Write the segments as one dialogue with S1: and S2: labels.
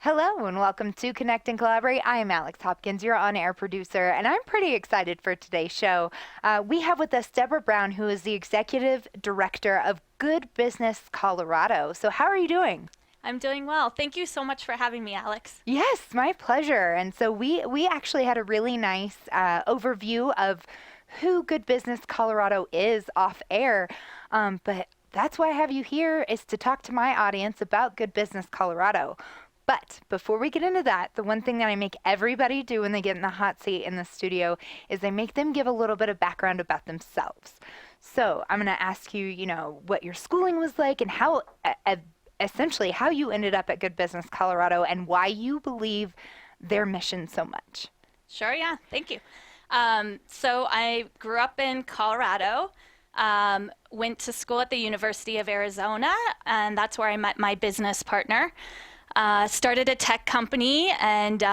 S1: Hello and welcome to Connect and Collaborate. I am Alex Hopkins, your on-air producer, and I'm pretty excited for today's show. We have with us Debra Brown, who is the Executive Director of Good Business Colorado. So how are you doing?
S2: I'm doing well. Thank you so much for having me, Alex.
S1: Yes, my pleasure. And so we actually had a really nice overview of who Good Business Colorado is off air. But that's why I have you here is to talk to my audience about Good Business Colorado. But before we get into that, the one thing that I make everybody do when they get in the hot seat in the studio is I make them give a little bit of background about themselves. So I'm going to ask you, what your schooling was like and how essentially how you ended up at Good Business Colorado and why you believe their mission so much.
S2: Sure, yeah. Thank you. So I grew up in Colorado, went to school at the University of Arizona, and that's where I met my business partner. Started a tech company and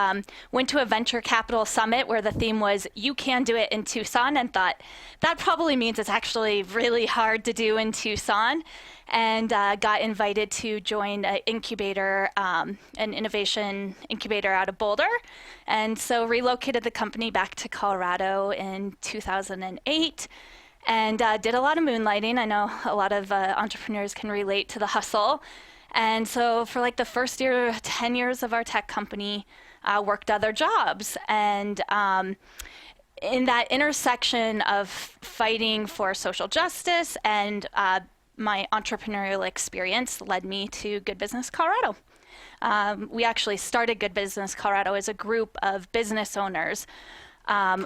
S2: went to a venture capital summit where the theme was you can do it in Tucson, and thought that probably means it's actually really hard to do in Tucson, and got invited to join an incubator, an innovation incubator out of Boulder, and so relocated the company back to Colorado in 2008 and did a lot of moonlighting. I know a lot of entrepreneurs can relate to the hustle. And so for like the first 10 years of our tech company, worked other jobs. And in that intersection of fighting for social justice and my entrepreneurial experience led me to Good Business Colorado. We actually started Good Business Colorado as a group of business owners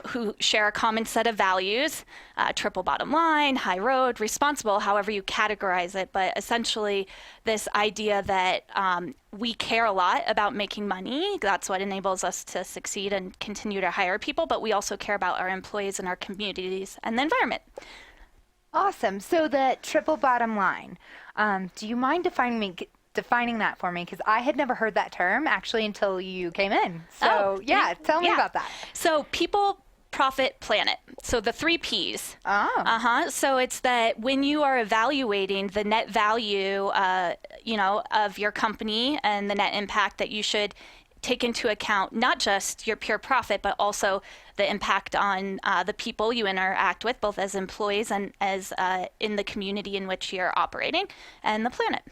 S2: who share a common set of values, triple bottom line, high road, responsible, however you categorize it, but essentially this idea that we care a lot about making money. That's what enables us to succeed and continue to hire people, but we also care about our employees and our communities and the environment.
S1: Awesome. So the triple bottom line, do you mind defining that for me? Because I had never heard that term actually until you came in. So tell me about that.
S2: So people, profit, planet. So the three Ps.
S1: Oh.
S2: So it's that when you are evaluating the net value, of your company and the net impact, that you should take into account not just your pure profit, but also the impact on the people you interact with, both as employees and as in the community in which you're operating, and the planet.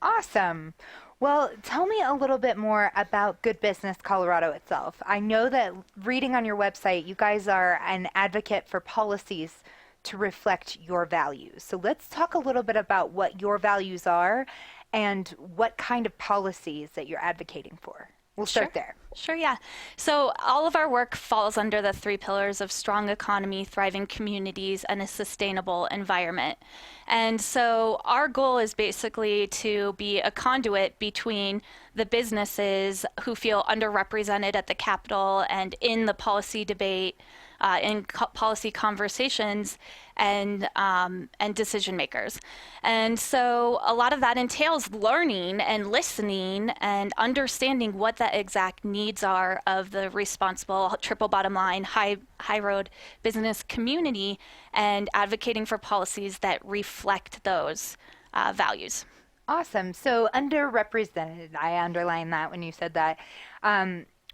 S1: Awesome. Well, tell me a little bit more about Good Business Colorado itself. I know that reading on your website, you guys are an advocate for policies to reflect your values. So let's talk a little bit about what your values are and what kind of policies that you're advocating for. We'll start there.
S2: Sure, yeah. So all of our work falls under the three pillars of strong economy, thriving communities, and a sustainable environment. And so our goal is basically to be a conduit between the businesses who feel underrepresented at the Capitol and in the policy debate, in policy conversations, and decision makers. And so a lot of that entails learning and listening and understanding what the exact needs are of the responsible triple bottom line, high road business community, and advocating for policies that reflect those values.
S1: Awesome. So underrepresented, I underlined that when you said that.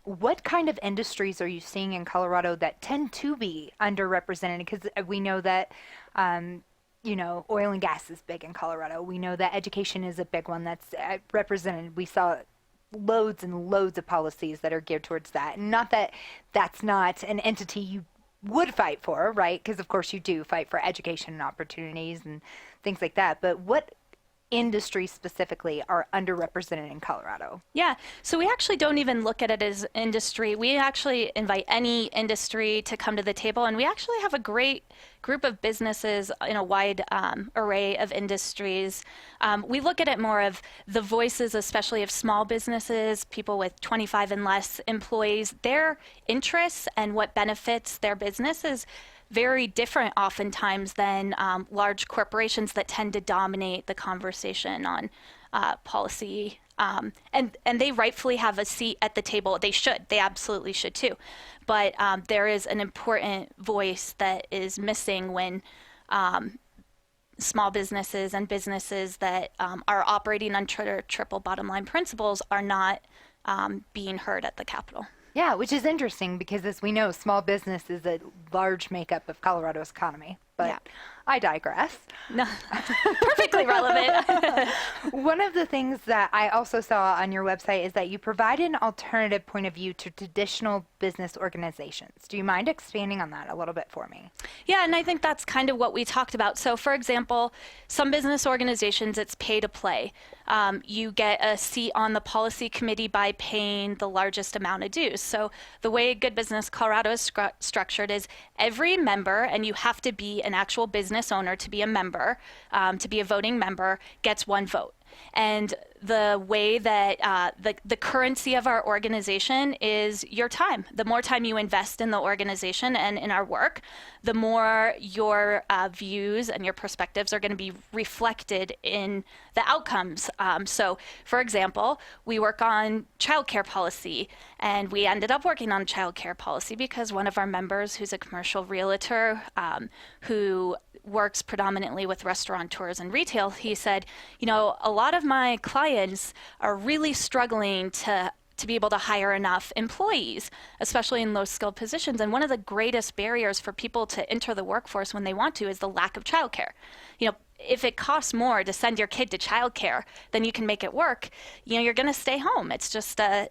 S1: What kind of industries are you seeing in Colorado that tend to be underrepresented? Because we know that, oil and gas is big in Colorado. We know that education is a big one that's represented. We saw loads and loads of policies that are geared towards that. And not that that's not an entity you would fight for, right? Because of course you do fight for education and opportunities and things like that. But what industries specifically are underrepresented in Colorado?
S2: Yeah, so we actually don't even look at it as industry. We actually invite any industry to come to the table, and we actually have a great group of businesses in a wide array of industries. We look at it more of the voices, especially of small businesses, people with 25 and less employees, their interests and what benefits their businesses very different oftentimes than large corporations that tend to dominate the conversation on policy. And they rightfully have a seat at the table. They should. They absolutely should too. But there is an important voice that is missing when small businesses and businesses that are operating under triple bottom line principles are not being heard at the Capitol.
S1: Yeah, which is interesting because, as we know, small business is a large makeup of Colorado's economy. But
S2: Yeah.
S1: I digress.
S2: No, perfectly relevant.
S1: One of the things that I also saw on your website is that you provide an alternative point of view to traditional business organizations. Do you mind expanding on that a little bit for me?
S2: Yeah, and I think that's kind of what we talked about. So, for example, some business organizations, it's pay to play. You get a seat on the policy committee by paying the largest amount of dues. So, the way Good Business Colorado is structured is every member, and you have to be an actual business owner to be a member, to be a voting member, gets one vote. And the way that the currency of our organization is your time. The more time you invest in the organization and in our work, the more your views and your perspectives are going to be reflected in the outcomes. So, for example, we work on childcare policy, and we ended up working on childcare policy because one of our members, who's a commercial realtor, who works predominantly with restaurateurs and retail, he said, you know, a lot of my clients are really struggling to be able to hire enough employees, especially in low-skilled positions. And one of the greatest barriers for people to enter the workforce when they want to is the lack of childcare. You know, if it costs more to send your kid to childcare than you can make it work, you know, you're going to stay home. It's just a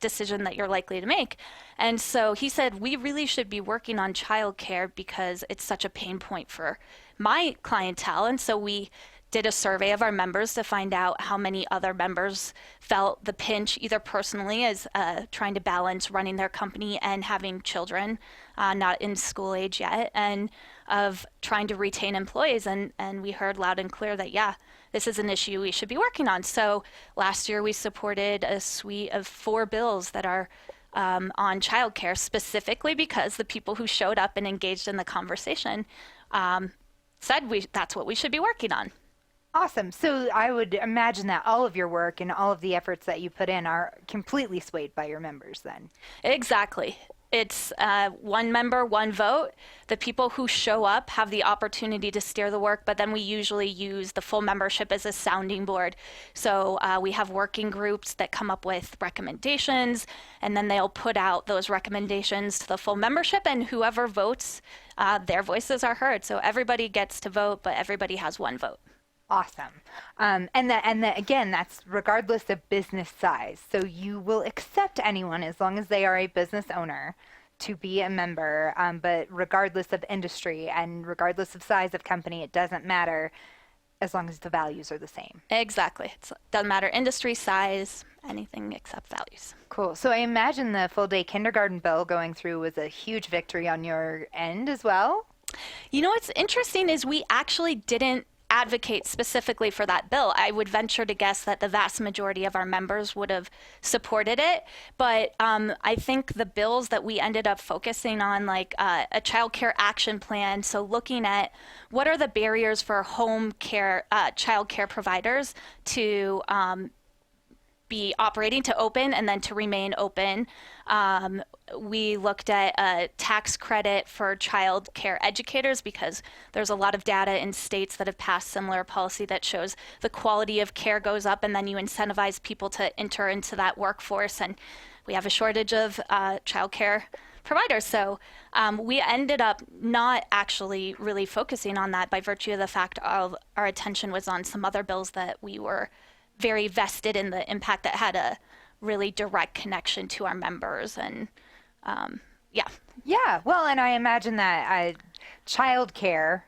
S2: decision that you're likely to make. And so he said, we really should be working on childcare because it's such a pain point for my clientele. And so we did a survey of our members to find out how many other members felt the pinch, either personally as trying to balance running their company and having children, not in school age yet, and of trying to retain employees. And we heard loud and clear that, yeah, this is an issue we should be working on. So last year we supported a suite of 4 bills that are on childcare, specifically because the people who showed up and engaged in the conversation said that's what we should be working on.
S1: Awesome. So I would imagine that all of your work and all of the efforts that you put in are completely swayed by your members then.
S2: Exactly. It's one member, one vote. The people who show up have the opportunity to steer the work, but then we usually use the full membership as a sounding board. So we have working groups that come up with recommendations, and then they'll put out those recommendations to the full membership, and whoever votes, their voices are heard. So everybody gets to vote, but everybody has one vote.
S1: Awesome. And that again, that's regardless of business size. So you will accept anyone as long as they are a business owner to be a member, but regardless of industry and regardless of size of company, it doesn't matter as long as the values are the same.
S2: Exactly. It doesn't matter industry, size, anything except values.
S1: Cool. So I imagine the full day kindergarten bill going through was a huge victory on your end as well.
S2: You know what's interesting is we actually didn't advocate specifically for that bill. I would venture to guess that the vast majority of our members would have supported it. But I think the bills that we ended up focusing on, like a child care action plan, so looking at what are the barriers for home care, child care providers to be operating, to open and then to remain open. We looked at a tax credit for child care educators because there's a lot of data in states that have passed similar policy that shows the quality of care goes up, and then you incentivize people to enter into that workforce. And we have a shortage of child care providers. So we ended up not actually really focusing on that by virtue of the fact of our attention was on some other bills that we were very vested in the impact that had a really direct connection to our members. And
S1: Yeah, well, and I imagine that childcare,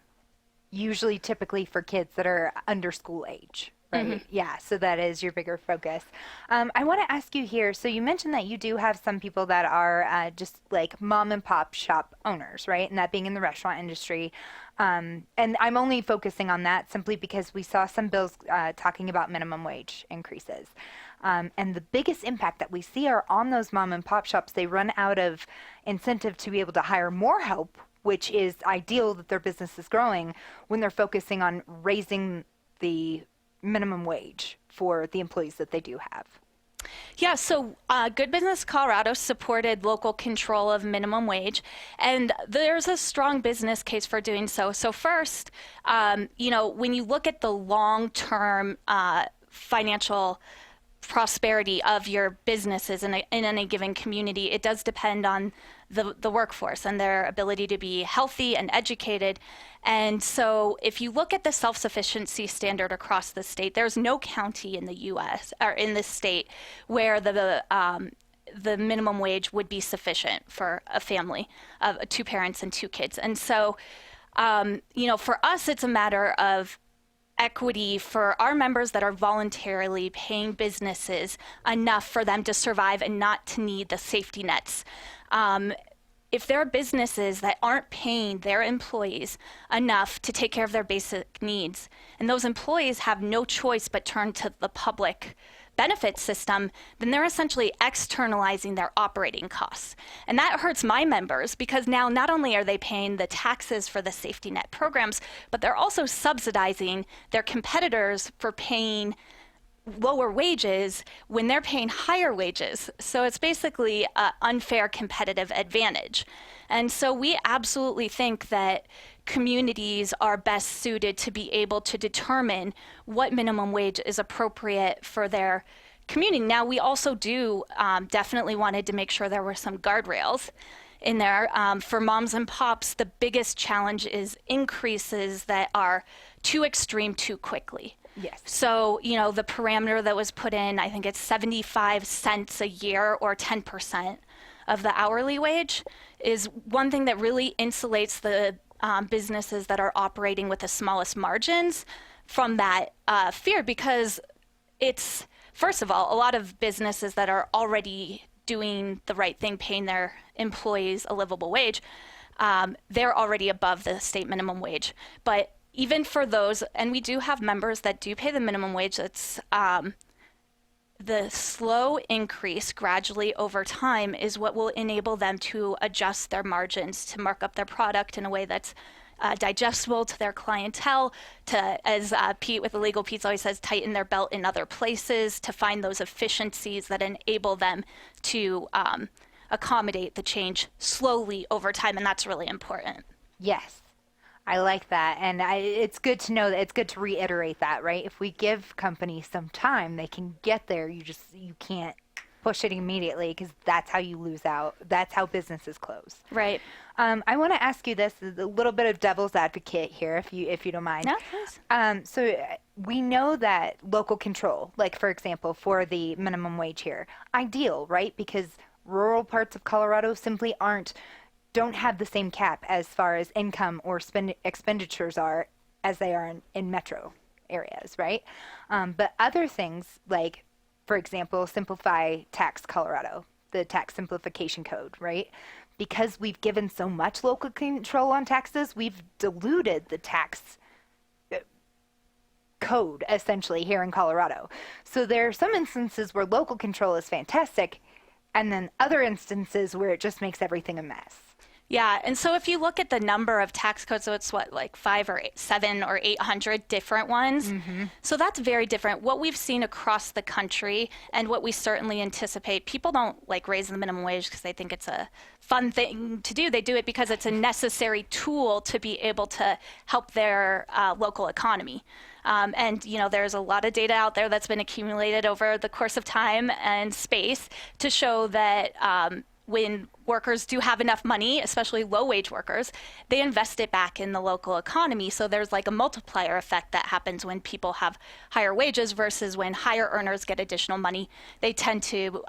S1: usually typically for kids that are under school age, right? Mm-hmm. Yeah, so that is your bigger focus. I want to ask you here, so you mentioned that you do have some people that are just like mom and pop shop owners, right? And that being in the restaurant industry. And I'm only focusing on that simply because we saw some bills talking about minimum wage increases. And the biggest impact that we see are on those mom and pop shops. They run out of incentive to be able to hire more help, which is ideal that their business is growing, when they're focusing on raising the minimum wage for the employees that they do have.
S2: Yeah, so Good Business Colorado supported local control of minimum wage, and there's a strong business case for doing so. So first, when you look at the long-term financial prosperity of your businesses in any given community, it does depend on the workforce and their ability to be healthy and educated. And so if you look at the self-sufficiency standard across the state, there's no county in the U.S. or in the state where the minimum wage would be sufficient for a family of 2 parents and 2 kids. And so, for us, it's a matter of equity for our members that are voluntarily paying businesses enough for them to survive and not to need the safety nets. If there are businesses that aren't paying their employees enough to take care of their basic needs, and those employees have no choice but turn to the public benefit system, then they're essentially externalizing their operating costs. And that hurts my members because now not only are they paying the taxes for the safety net programs, but they're also subsidizing their competitors for paying lower wages when they're paying higher wages. So it's basically an unfair competitive advantage. And so we absolutely think that communities are best suited to be able to determine what minimum wage is appropriate for their community. Now, we also do definitely wanted to make sure there were some guardrails in there. For moms and pops, the biggest challenge is increases that are too extreme too quickly.
S1: Yes.
S2: So, the parameter that was put in, I think it's 75 cents a year or 10% of the hourly wage is one thing that really insulates the businesses that are operating with the smallest margins from that fear, because it's, first of all, a lot of businesses that are already doing the right thing, paying their employees a livable wage, they're already above the state minimum wage. But even for those, and we do have members that do pay the minimum wage, that's the slow increase gradually over time is what will enable them to adjust their margins to mark up their product in a way that's digestible to their clientele, to, as Pete with Illegal Pete's always says, tighten their belt in other places, to find those efficiencies that enable them to accommodate the change slowly over time, and that's really important.
S1: Yes. I like that. And it's good to know that, it's good to reiterate that, right? If we give companies some time, they can get there. You can't push it immediately because that's how you lose out. That's how businesses close.
S2: Right.
S1: I want to ask you this, a little bit of devil's advocate here, if you don't mind.
S2: No, please.
S1: So we know that local control, like for example, for the minimum wage here, ideal, right? Because rural parts of Colorado simply don't have the same cap as far as income or expenditures are as they are in metro areas, right? But other things like, for example, Simplify Tax Colorado, the tax simplification code, right? Because we've given so much local control on taxes, we've diluted the tax code essentially here in Colorado. So there are some instances where local control is fantastic, and then other instances where it just makes everything a mess.
S2: Yeah, and so if you look at the number of tax codes, so it's like 5 or 7 or 800 different ones. Mm-hmm. So that's very different. What we've seen across the country and what we certainly anticipate, people don't like raise the minimum wage because they think it's a fun thing to do. They do it because it's a necessary tool to be able to help their local economy. And, there's a lot of data out there that's been accumulated over the course of time and space to show that when workers do have enough money, especially low-wage workers, they invest it back in the local economy. So there's like a multiplier effect that happens when people have higher wages versus when higher earners get additional money. They tend to,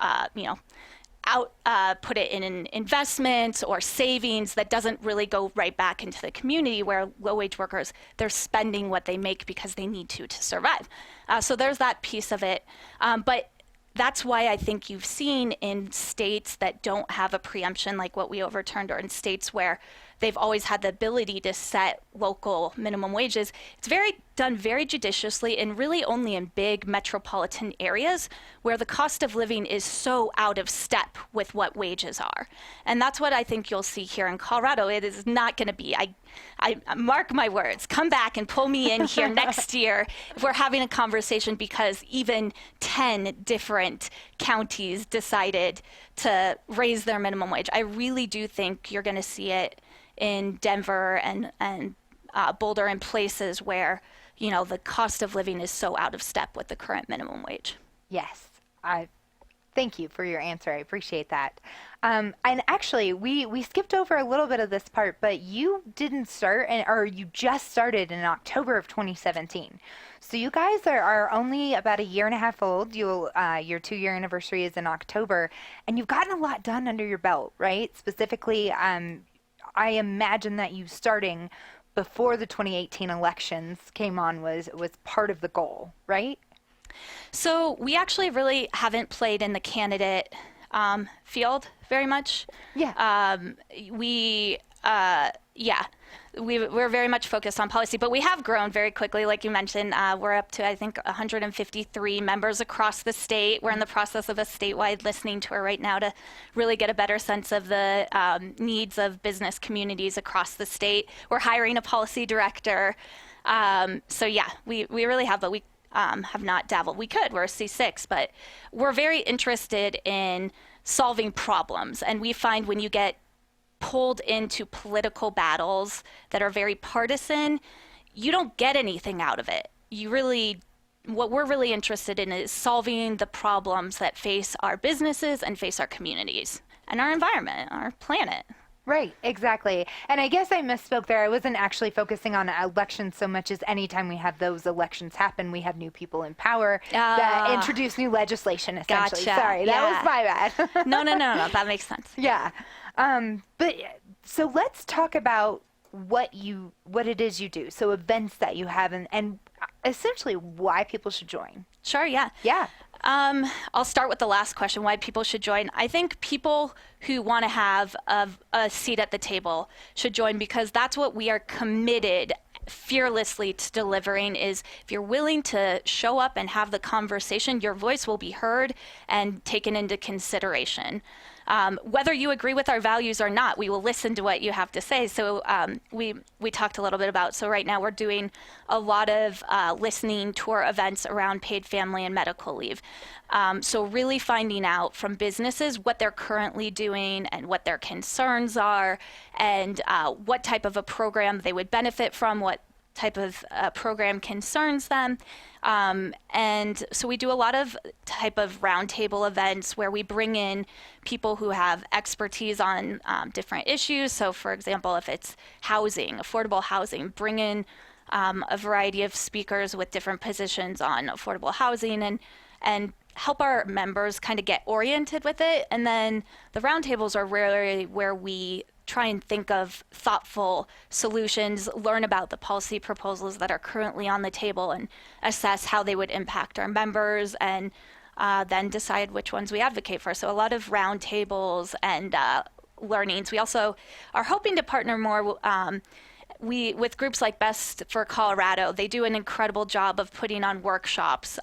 S2: put it in investments or savings that doesn't really go right back into the community, where low-wage workers, they're spending what they make because they need to survive. So there's that piece of it. But that's why I think you've seen in states that don't have a preemption like what we overturned, or in states where they've always had the ability to set local minimum wages, it's done very judiciously and really only in big metropolitan areas where the cost of living is so out of step with what wages are. And that's what I think you'll see here in Colorado. It is not going to be, I mark my words, come back and pull me in here next year if we're having a conversation because even 10 different counties decided to raise their minimum wage. I really do think you're going to see it in Denver and Boulder and places where, the cost of living is so out of step with the current minimum wage.
S1: Yes, I Thank you for your answer. I appreciate that. And actually, we skipped over a little bit of this part, but you didn't start, or you just started in October of 2017. So you guys are only about a year and a half old. Your 2 year anniversary is in October, and you've gotten a lot done under your belt, right? Specifically, I imagine that you starting before the 2018 elections came on was part of the goal, right?
S2: So we actually really haven't played in the candidate field very much.
S1: Yeah.
S2: We, yeah, we're very much focused on policy, but we have grown very quickly. Like you mentioned, we're up to, I think, 153 members across the state. We're in the process of a statewide listening tour right now to really get a better sense of the needs of business communities across the state. We're hiring a policy director. So yeah, we really have, but we have not dabbled. We could, we're a C6, but we're very interested in solving problems. And we find when you get pulled into political battles that are very partisan, you don't get anything out of it. What we're really interested in is solving the problems that face our businesses and face our communities and our environment, our planet.
S1: Right, exactly. And I guess I misspoke there. I wasn't actually focusing on elections so much as anytime we have those elections happen, we have new people in power that introduce new legislation, essentially.
S2: Gotcha.
S1: Sorry, that was my bad.
S2: No, that makes sense.
S1: Yeah. But so let's talk about what it is you do. So events that you have and essentially why people should join.
S2: Sure, yeah.
S1: Yeah.
S2: I'll start with the last question, why people should join. I think people who want to have a seat at the table should join because that's what we are committed fearlessly to delivering is if you're willing to show up and have the conversation, your voice will be heard and taken into consideration. Whether you agree with our values or not, we will listen to what you have to say. So we talked a little bit about, so right now we're doing a lot of listening tour events around paid family and medical leave. So really finding out from businesses what they're currently doing and what their concerns are and what type of a program they would benefit from, what type of program concerns them. And so we do a lot of type of roundtable events where we bring in people who have expertise on different issues. So for example, if it's housing, affordable housing, bring in a variety of speakers with different positions on affordable housing and help our members kind of get oriented with it. And then the roundtables are really where we try and think of thoughtful solutions, learn about the policy proposals that are currently on the table and assess how they would impact our members and then decide which ones we advocate for. So a lot of roundtables and learnings. We also are hoping to partner more with groups like Best for Colorado. They do an incredible job of putting on workshops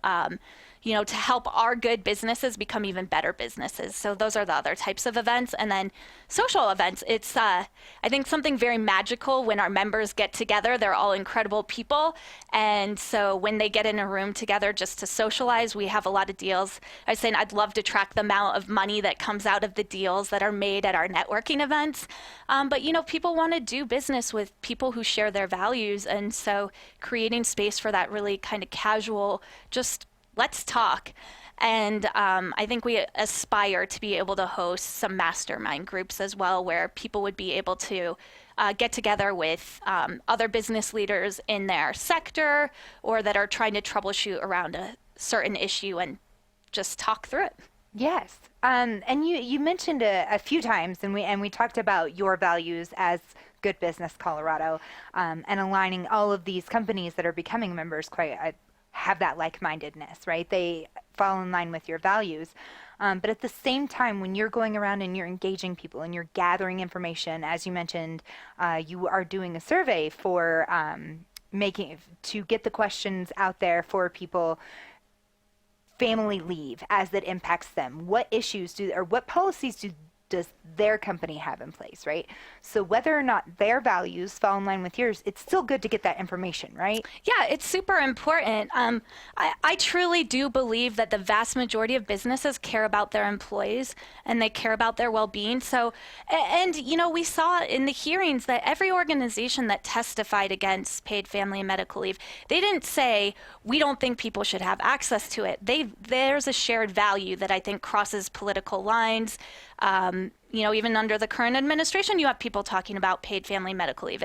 S2: to help our good businesses become even better businesses. So those are the other types of events. And then social events, it's, I think, something very magical when our members get together. They're all incredible people. And so when they get in a room together just to socialize, we have a lot of deals. I was saying I'd love to track the amount of money that comes out of the deals that are made at our networking events. But, people want to do business with people who share their values. And so creating space for that really kind of casual, just let's talk. And I think we aspire to be able to host some mastermind groups as well, where people would be able to get together with other business leaders in their sector or that are trying to troubleshoot around a certain issue and just talk through it.
S1: Yes. And you mentioned a few times, and we talked about your values as Good Business Colorado, and aligning all of these companies that are becoming members have that like-mindedness, right? They fall in line with your values. But at the same time, when you're going around and you're engaging people and you're gathering information, as you mentioned, you are doing a survey for to get the questions out there for people. Family leave as that impacts them. What issues what policies does their company have in place, right? So whether or not their values fall in line with yours, it's still good to get that information, right?
S2: Yeah, it's super important. I truly do believe that the vast majority of businesses care about their employees and they care about their well-being. So, and you know, we saw in the hearings that every organization that testified against paid family and medical leave, they didn't say we don't think people should have access to it. There's a shared value that I think crosses political lines. You know, even under the current administration, you have people talking about paid family medical leave.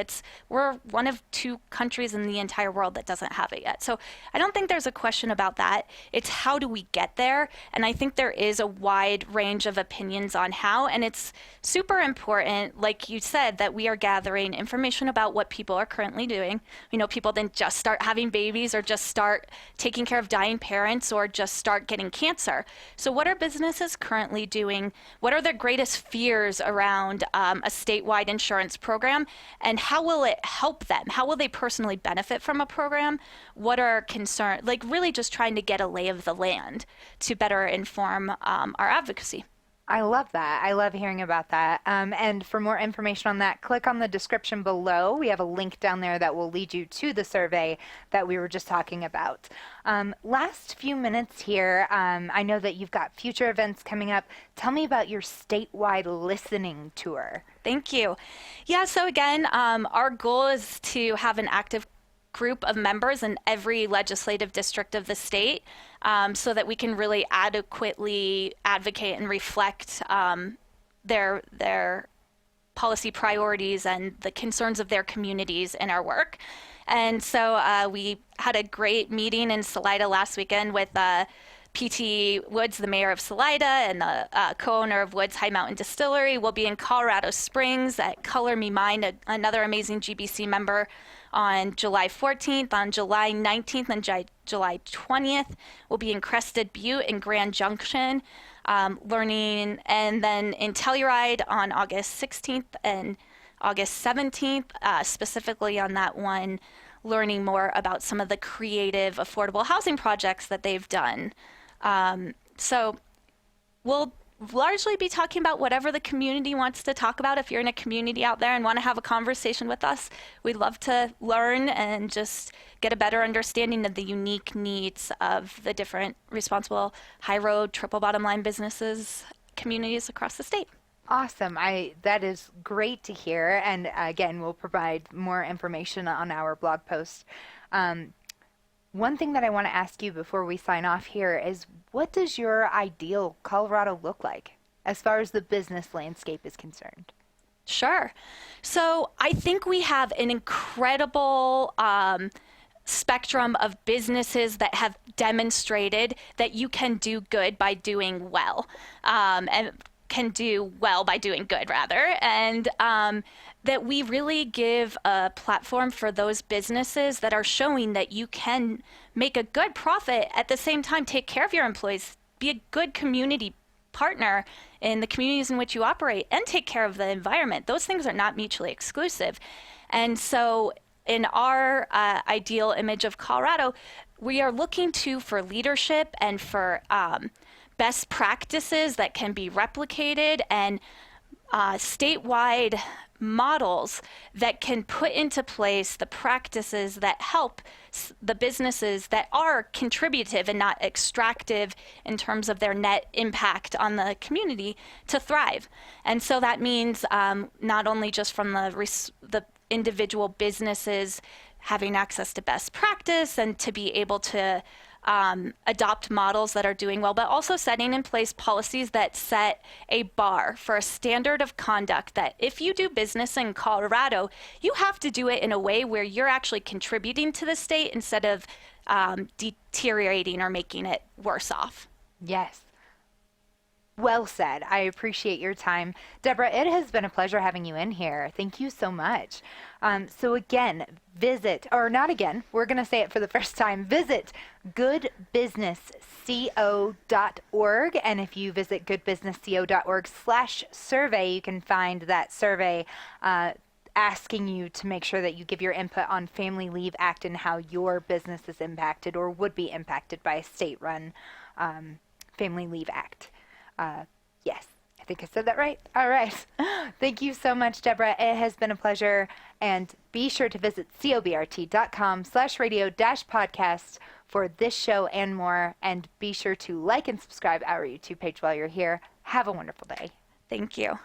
S2: We're one of 2 countries in the entire world that doesn't have it yet. So I don't think there's a question about that. It's how do we get there? And I think there is a wide range of opinions on how. And it's super important, like you said, that we are gathering information about what people are currently doing. You know, people didn't just start having babies or just start taking care of dying parents or just start getting cancer. So what are businesses currently doing? What are their greatest fears around a statewide insurance program, and how will it help them? How will they personally benefit from a program? What are concerns? Like really just trying to get a lay of the land to better inform our advocacy.
S1: I love that. I love hearing about that. And for more information on that, click on the description below. We have a link down there that will lead you to the survey that we were just talking about. Last few minutes here, I know that you've got future events coming up. Tell me about your statewide listening tour.
S2: Thank you. Yeah, so again, our goal is to have an active group of members in every legislative district of the state, so that we can really adequately advocate and reflect their policy priorities and the concerns of their communities in our work. And so we had a great meeting in Salida last weekend with P.T. Woods, the mayor of Salida, and the co-owner of Woods High Mountain Distillery. We'll be in Colorado Springs at Color Me Mine, another amazing GBC member, on July 14th. On July 19th and July 20th, we'll be in Crested Butte and Grand Junction, learning, and then in Telluride on August 16th and August 17th, specifically on that one, learning more about some of the creative affordable housing projects that they've done. So we'll largely be talking about whatever the community wants to talk about. If you're in a community out there and want to have a conversation with us, we'd love to learn and just get a better understanding of the unique needs of the different responsible high road, triple bottom line businesses, communities across the state.
S1: Awesome. That is great to hear. And again, we'll provide more information on our blog post. One thing that I want to ask you before we sign off here is, what does your ideal Colorado look like as far as the business landscape is concerned?
S2: Sure. So I think we have an incredible spectrum of businesses that have demonstrated that you can do good by doing well, and can do well by doing good, rather. And that we really give a platform for those businesses that are showing that you can make a good profit, at the same time take care of your employees, be a good community partner in the communities in which you operate, and take care of the environment. Those things are not mutually exclusive. And so in our ideal image of Colorado, we are looking for leadership and for best practices that can be replicated, and statewide models that can put into place the practices that help the businesses that are contributive and not extractive in terms of their net impact on the community to thrive. And so that means not only just from the individual businesses having access to best practice and to be able to adopt models that are doing well, but also setting in place policies that set a bar for a standard of conduct that if you do business in Colorado, you have to do it in a way where you're actually contributing to the state instead of deteriorating or making it worse off.
S1: Yes. Well said. I appreciate your time. Debra, it has been a pleasure having you in here. Thank you so much. So again, we're going to say it for the first time, visit goodbusinessco.org. And if you visit goodbusinessco.org/survey, you can find that survey asking you to make sure that you give your input on Family Leave Act and how your business is impacted or would be impacted by a state-run Family Leave Act. Yes, think I said that right. All right. Thank you so much, Deborah. It has been a pleasure. And be sure to visit cobrt.com/radio-podcast for this show and more. And be sure to like and subscribe our YouTube page while you're here. Have a wonderful day.
S2: Thank you.